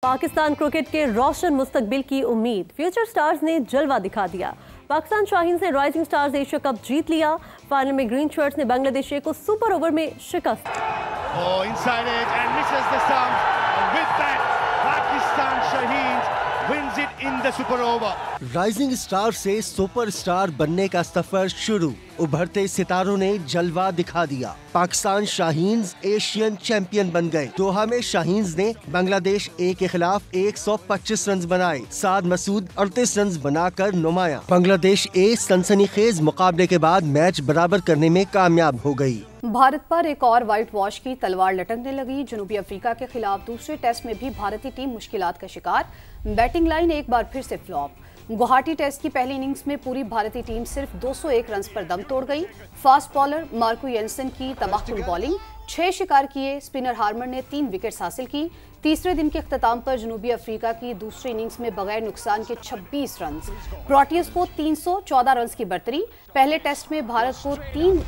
Pakistan cricket के रोशन मुस्तकबिल की उम्मीद, फ्यूचर स्टार्स ने जलवा दिखा दिया। पाकिस्तान शाहीन से राइजिंग स्टार्स एशिया कप जीत लिया। फाइनल में ग्रीन शर्ट्स ने बांग्लादेश को सुपर ओवर में शिकस्त। inside it and misses the stump. And with that, Pakistan Shaheens wins it in the super over. Rising star से सुपर स्टार बनने का सफर शुरू। उभरते सितारों ने जलवा दिखा दिया। पाकिस्तान शाहीन्स एशियन चैंपियन बन गए। दोहा में शाहीन्स ने बांग्लादेश ए के खिलाफ 125 रन बनाए। साद मसूद 38 रन बनाकर नुमाया। बांग्लादेश ए सनसनीखेज मुकाबले के बाद मैच बराबर करने में कामयाब हो गई। भारत पर एक और व्हाइट वॉश की तलवार लटकने लगी। जनूबी अफ्रीका के खिलाफ दूसरे टेस्ट में भी भारतीय टीम मुश्किलात का शिकार। बैटिंग लाइन एक बार फिर से फ्लॉप। गुवाहाटी टेस्ट की पहली इनिंग्स में पूरी भारतीय टीम सिर्फ 201 रन पर दम तोड़ गई। फास्ट बॉलर मार्को येंसन की तबाहकुन बॉलिंग, 6 शिकार किए। स्पिनर हार्मर ने 3 विकेट्स हासिल की। तीसरे दिन के अख्ताम पर जनूबी अफ्रीका की दूसरी इनिंग्स में बगैर नुकसान के 26 रन। प्रोटियस को 314 रन की बर्तरी। पहले टेस्ट में भारत को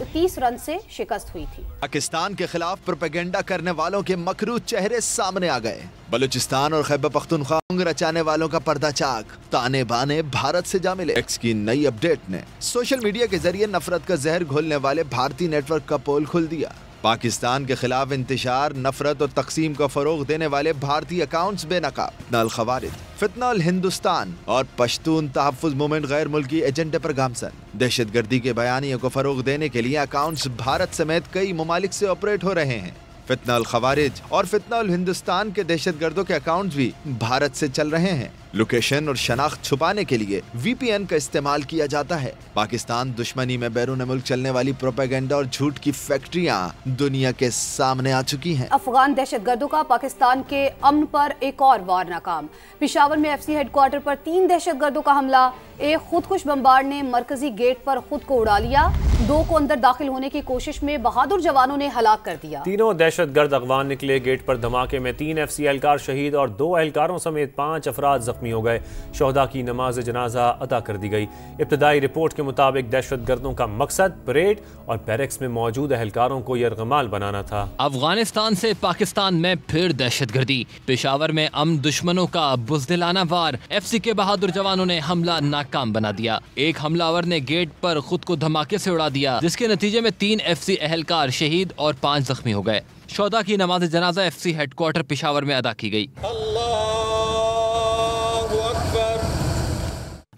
30 रन से शिकस्त हुई थी। पाकिस्तान के खिलाफ प्रोपेगेंडा करने वालों के मकरू चेहरे सामने आ गए। बलूचिस्तान और खैबर पख्तूनख्वा रचाने वालों का पर्दा चाक, ताने बाने भारत से जा मिले। एक्स की नई अपडेट ने सोशल मीडिया के जरिए नफरत का जहर घोलने वाले भारतीय नेटवर्क का पोल खुल दिया। पाकिस्तान के खिलाफ इंतशार, नफरत और तकसीम को फरोग देने वाले भारतीय अकाउंट्स बेनकाब। फितना अल खवारिज, फितना अल हिंदुस्तान और पश्तून तहफ़्फ़ुज़ मूवमेंट गैर मुल्की एजेंडे पर गामसन। दहशतगर्दी के बयानियों को फरोग देने के लिए अकाउंट्स भारत समेत कई ममालिक से ऑपरेट हो रहे हैं। फितना अल खवारिज और फितना अल हिंदुस्तान के दहशतगर्दों के अकाउंट्स भी भारत से चल रहे हैं। लोकेशन और शनाख्त छुपाने के लिए VPN का इस्तेमाल किया जाता है। पाकिस्तान दुश्मनी में बैरून मुल्क चलने वाली प्रोपेगेंडा और झूठ की फैक्ट्रियां दुनिया के सामने आ चुकी हैं। अफगान दहशतगर्दों का पाकिस्तान के अमन पर एक और वार नाकाम। पेशावर में FC हेडक्वार्टर पर 3 दहशतगर्दों का हमला। एक खुदकुश बमबार ने मरकजी गेट पर खुद को उड़ा लिया। 2 को अंदर दाखिल होने की कोशिश में बहादुर जवानों ने हलाक कर दिया। तीनों दहशतगर्द अफगान निकले। गेट पर धमाके में 3 FC एहलकार शहीद और 2 एहलकारों समेत 5 अफराद जख्मी हो गए। शोहदा की नमाज जनाजा अदा कर दी गई। इब्तदाई रिपोर्ट के मुताबिक दहशतगर्दों का मकसद परेड और बैरक्स में मौजूद एहलकारों को यरगमाल बनाना था। अफगानिस्तान से पाकिस्तान में फिर दहशतगर्दी। पेशावर में अमन दुश्मनों का बुज़दिलाना वार। FC के बहादुर जवानों ने हमला नाकाम बना दिया। एक हमलावर ने गेट पर खुद को धमाके से उड़ा दिया, जिसके नतीजे में 3 FC एहलकार शहीद और 5 जख्मी हो गए। शोहदा की नमाज जनाजा FC हेडक्वार्टर पेशावर में अदा की गई।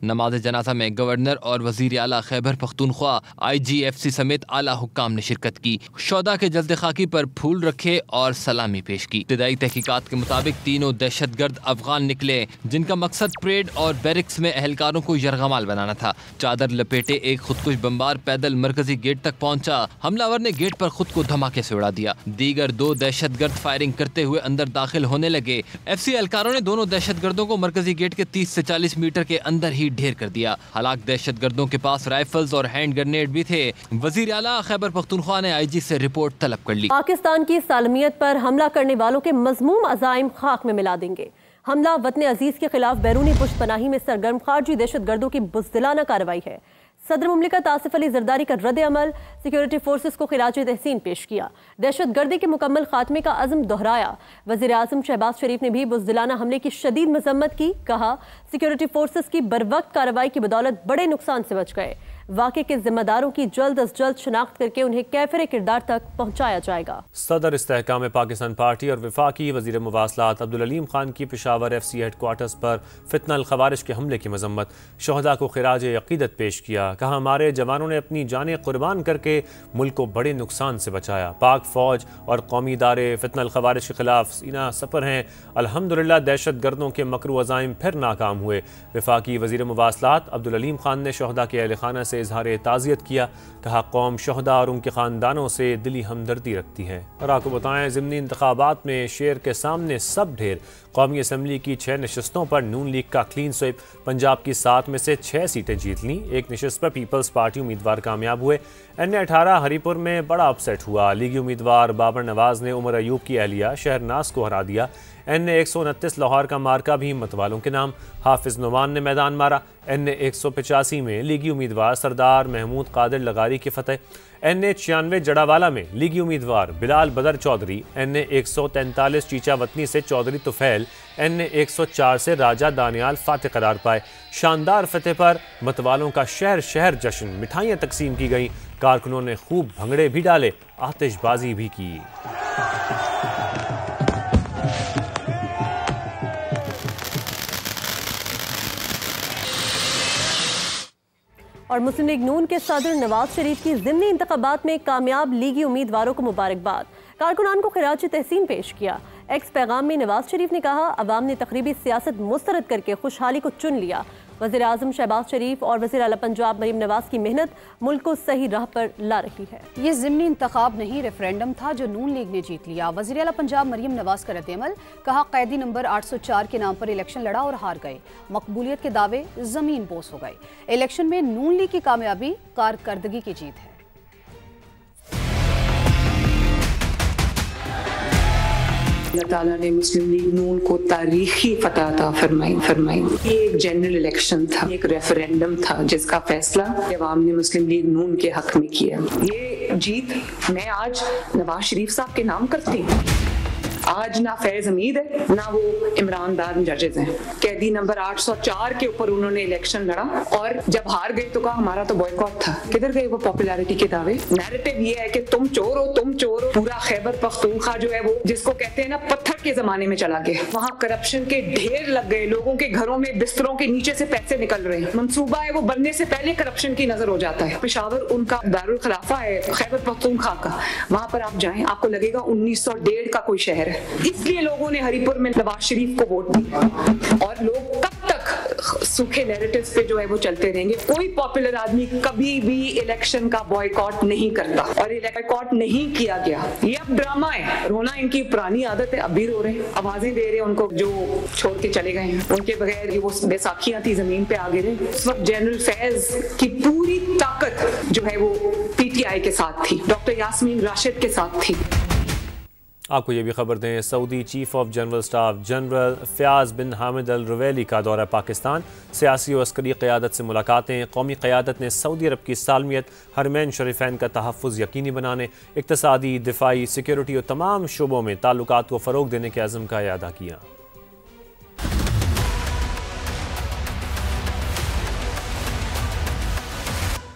नमाज जनाजा में गवर्नर और वजीर आला खैबर पख्तूनख्वा IGFC समेत आला हुक्काम ने शिरकत की। शोहदा के जल्द खाकी पर फूल रखे और सलामी पेश की। इब्तदाई तहकीकात के मुताबिक तीनों दहशतगर्द अफगान निकले, जिनका मकसद परेड और बैरक्स में एहलकारों को यरगमाल बनाना था। चादर लपेटे एक खुदकुश बमबार पैदल मरकजी गेट तक पहुंचा। हमलावर ने गेट पर खुद को धमाके से उड़ा दिया। दीगर 2 दहशतगर्द फायरिंग करते हुए अंदर दाखिल होने लगे। FC एहलकारों ने दोनों दहशतगर्दों को मरकजी गेट के 30 से 40 मीटर के अंदर ही ढेर कर दिया। हलाक दहशतगर्दों के पास राइफल्स और हैंड ग्रेनेड भी थे। वजीर आला खैबर पख्तूनख्वा ने IG से रिपोर्ट तलब कर ली। पाकिस्तान की सालमियत पर हमला करने वालों के मज़मूम अज़ाइम खाक में मिला देंगे। हमला वतन अजीज के खिलाफ बैरूनी पुष्तपनाही में सरगर्म खारजी दहशतगर्दों की बुज़दिलाना कार्रवाई है। सदर मुमलिकत आसिफ अली जरदारी का रद्द अमल, सिक्योरिटी फोर्सेस को खिराज तहसीन पेश किया। दहशतगर्दी के मुकम्मल खात्मे का अज़म दोहराया। वज़ीर आज़म शहबाज शरीफ ने भी बुज़दिलाना हमले की शदीद मजम्मत की। कहा, सिक्योरिटी फोर्सेस की बरवक्त कार्रवाई की बदौलत बड़े नुकसान से बच गए। वाक़े के जिम्मेदारों की जल्द अज जल्द शनाख्त करके उन्हें कैफिर किरदार तक पहुँचाया जाएगा। सदर इस्तेहकाम पाकिस्तान पार्टी और वफाकी वज़ीर मुवासलात अब्दुल अलीम खान की पेशावर FC हेडक्वार्टर्स पर फितना अल खवारिज के हमले की मजम्मत। शोहदा को खिराज अकीदत पेश किया। कहा, हमारे जवानों ने अपनी जानें कुर्बान करके मुल्क को बड़े नुकसान से बचाया। पाक फौज और कौमी इदारे फितना अल खवारिज के खिलाफ सीना सपर हैं। अल्हम्दुलिल्लाह दहशतगर्दों के मकरू अज़ाइम फिर नाकाम हुए। वफाकी वज़ीर मुवासलात अब्दुल अलीम खान ने शोहदा के अहल खाना से इजहार ताज़ियत किया। कहा, कौम शोहदा और उनके ख़ानदानों से दिली हमदर्दी रखती है। और आपको बताएं, ज़िमनी इंतखाबात में शेर के सामने सब ढेर। कौमी असम्बली की 6 नशस्तों पर नून लीग का क्लीन स्वीप। पंजाब की 7 में से 6 सीटें जीत लीं। एक नशस्त पर पीपल्स पार्टी उम्मीदवार कामयाब हुए। NA18 हरीपुर में बड़ा अपसेट हुआ। लीगी उम्मीदवार बाबर नवाज ने उमर अयूब की अहलिया शहरनाज को हरा दिया। NA-129 لاہور کا مارکا بھی ہمت والوں کے نام، حافظ نعمان نے میدان مارا۔ NA-185 میں لیگی امیدوار سردار محمود قادر لغاری کی فتح۔ NA-96 جڑاوالا میں لیگی امیدوار بلال بدر چودھری، NA-143 چیچا وطنی سے چودھری طفیل، NA-104 سے راجہ دانیال فاتح قرار پائے۔ شاندار فتح پر متوالوں کا شہر شہر جشن، مٹھائیاں تقسیم کی گئیں، کارکنوں نے خوب بھنگڑے بھی ڈالے، آتش بازی بھی کی۔ اور مسلم لیگ نون کے صدر نواز شریف کی ضمنی انتخابات میں کامیاب لیگی امیدواروں کو مبارکباد، کارکنان کو خراج تحسین پیش کیا۔ ایکس پیغام میں نواز شریف نے کہا، عوام نے تقریبی سیاست مسترد کر کے خوشحالی کو چن لیا۔ وزیر اعظم شہباز شریف اور وزیر اعلیٰ پنجاب مریم نواز کی محنت ملک کو صحیح راہ پر لا رہی ہے۔ یہ ضمنی انتخاب نہیں، ریفرینڈم تھا جو نون لیگ نے جیت لیا۔ وزیر اعلیٰ پنجاب مریم نواز کا رد عمل، کہا قیدی نمبر 804 کے نام پر الیکشن لڑا اور ہار گئے، مقبولیت کے دعوے زمین بوس ہو گئے۔ الیکشن میں نون لیگ کی کامیابی کارکردگی کی جیت ہے۔ اللہ تعالیٰ نے مسلم لیگ نون کو تاریخی فتح عطا فرمائی۔ یہ ایک جنرل الیکشن تھا، ایک ریفرینڈم تھا جس کا فیصلہ عوام نے مسلم لیگ نون کے حق میں کیا۔ یہ جیت میں آج نواز شریف صاحب کے نام کرتی ہوں۔ آج نہ فیض حمید ہے نہ وہ عمران دار ججز ہیں۔ قیدی نمبر 804 کے اوپر انہوں نے الیکشن لڑا اور جب ہار گئے تو کہا ہمارا تو بوائیکاٹ تھا۔ کدھر گئے وہ پاپولیرٹی کے دعوے؟ نیریٹو یہ ہے کہ تم چور ہو، تم چور ہو۔ پورا خیبر پختونخوا جو ہے وہ جس کو کہتے ہیں نا پتھر کے زمانے میں چلا گیا، وہاں کرپشن کے ڈھیر لگ گئے، لوگوں کے گھروں میں بستروں کے نیچے سے پیسے نکل رہے ہیں۔ منصوبہ ہے وہ بننے سے پہلے کرپشن کی نظر ہو جاتا ہے۔ پشاور ان کا دارالخلافہ ہے خیبر پختونخوا کا، وہاں پر آپ جائیں آپ کو لگے گا 1901 کا کوئی شہر ہے۔ اس لیے لوگوں نے ہری پور میں نواز شریف کو ووٹ دی اور لوگ کب تک سوکھے نیریٹیوز پہ جو ہے وہ چلتے رہیں گے۔ کوئی پاپولر آدمی کبھی بھی الیکشن کا بوائیکاٹ نہیں کرتا اور بوائیکاٹ نہیں کیا گیا۔ یہ اب ڈرامہ ہے، رونا ان کی پرانی عادت ہے، اب بھی رو رہے ہیں، آوازیں دے رہے ہیں ان کو جو چھوڑ کے چلے گئے ہیں، ان کے بغیر وہ بیساکھیاں تھی زمین پہ آ گرے۔ اس وقت جنرل فیض کی پوری طاقت جو ہے وہ PTI کے ساتھ تھی، ڈاکٹر یاسمین راشد کے ساتھ تھی۔ آپ کو یہ بھی خبر دیں، Saudi chief of general staff general Fayyaz bin Hamid Alruwaili کا دورہ پاکستان، سیاسی و عسکری قیادت سے ملاقاتیں۔ قومی قیادت نے سعودی عرب کی سالمیت، حرمین شریفین کا تحفظ یقینی بنانے، اقتصادی، دفاعی، سیکیورٹی اور تمام شعبوں میں تعلقات کو فروغ دینے کے عزم کا اعادہ کیا۔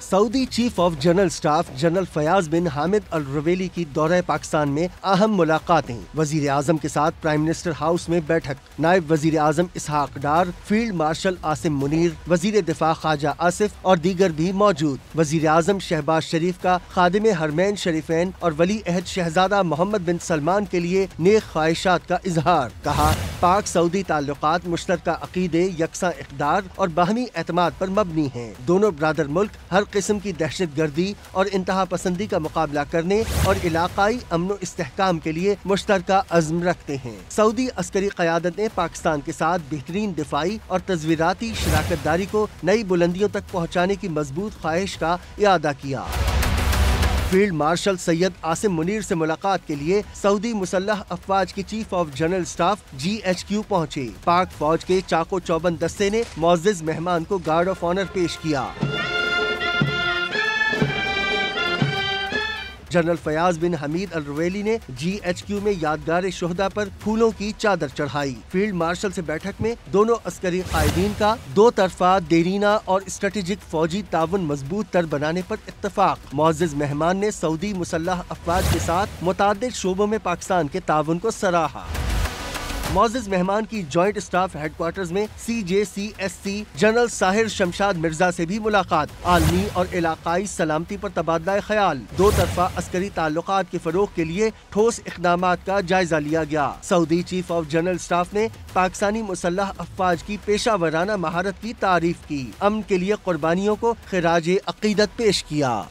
Saudi chief of general staff general Fayyaz bin Hamid Alruwaili کی دورہ پاکستان میں اہم ملاقاتیں۔ وزیر اعظم کے ساتھ پرائم منسٹر ہاؤس میں بیٹھک، نائب وزیر اعظم اسحاق ڈار، فیلڈ مارشل عاصم منیر، وزیر دفاع خواجہ آصف اور دیگر بھی موجود۔ وزیر اعظم شہباز شریف کا خادم حرمین شریفین اور ولی عہد شہزادہ محمد بن سلمان کے لیے نیک خواہشات کا اظہار، کہا پاک سعودی تعلقات مشترکہ عقیدے، یکساں اقدار اور باہمی اعتماد پر مبنی ہیں۔ دونوں برادر ملک ہر قسم کی دہشت گردی اور انتہا پسندی کا مقابلہ کرنے اور علاقائی امن و استحکام کے لیے مشترکہ عزم رکھتے ہیں۔ سعودی عسکری قیادت نے پاکستان کے ساتھ بہترین دفاعی اور تصویراتی شراکت داری کو نئی بلندیوں تک پہنچانے کی مضبوط خواہش کا اعادہ کیا۔ فیلڈ مارشل سید عاصم منیر سے ملاقات کے لیے سعودی مسلح افواج کے chief of general staff GHQ پہنچے۔ پاک فوج کے چاقو چوبند دستے نے معزز مہمان کو گارڈ آف آنر پیش کیا۔ جنرل فیاض بن حمید الرویلی نے GHQ میں یادگار شہداء پر پھولوں کی چادر چڑھائی۔ فیلڈ مارشل سے بیٹھک میں دونوں عسکری قائدین کا دو طرفہ دیرینہ اور اسٹریٹجک فوجی تعاون مضبوط تر بنانے پر اتفاق۔ معزز مہمان نے سعودی مسلح افواج کے ساتھ متعدد شعبوں میں پاکستان کے تعاون کو سراہا۔ معزز مہمان کی جوائنٹ اسٹاف ہیڈ کوارٹرز میں CJCSC جنرل ساحر شمشاد مرزا سے بھی ملاقات، عالمی اور علاقائی سلامتی پر تبادلہ خیال، دو طرفہ عسکری تعلقات کے فروغ کے لیے ٹھوس اقدامات کا جائزہ لیا گیا۔ سعودی چیف آف جنرل اسٹاف نے پاکستانی مسلح افواج کی پیشہ ورانہ مہارت کی تعریف کی، امن کے لیے قربانیوں کو خراج عقیدت پیش کیا۔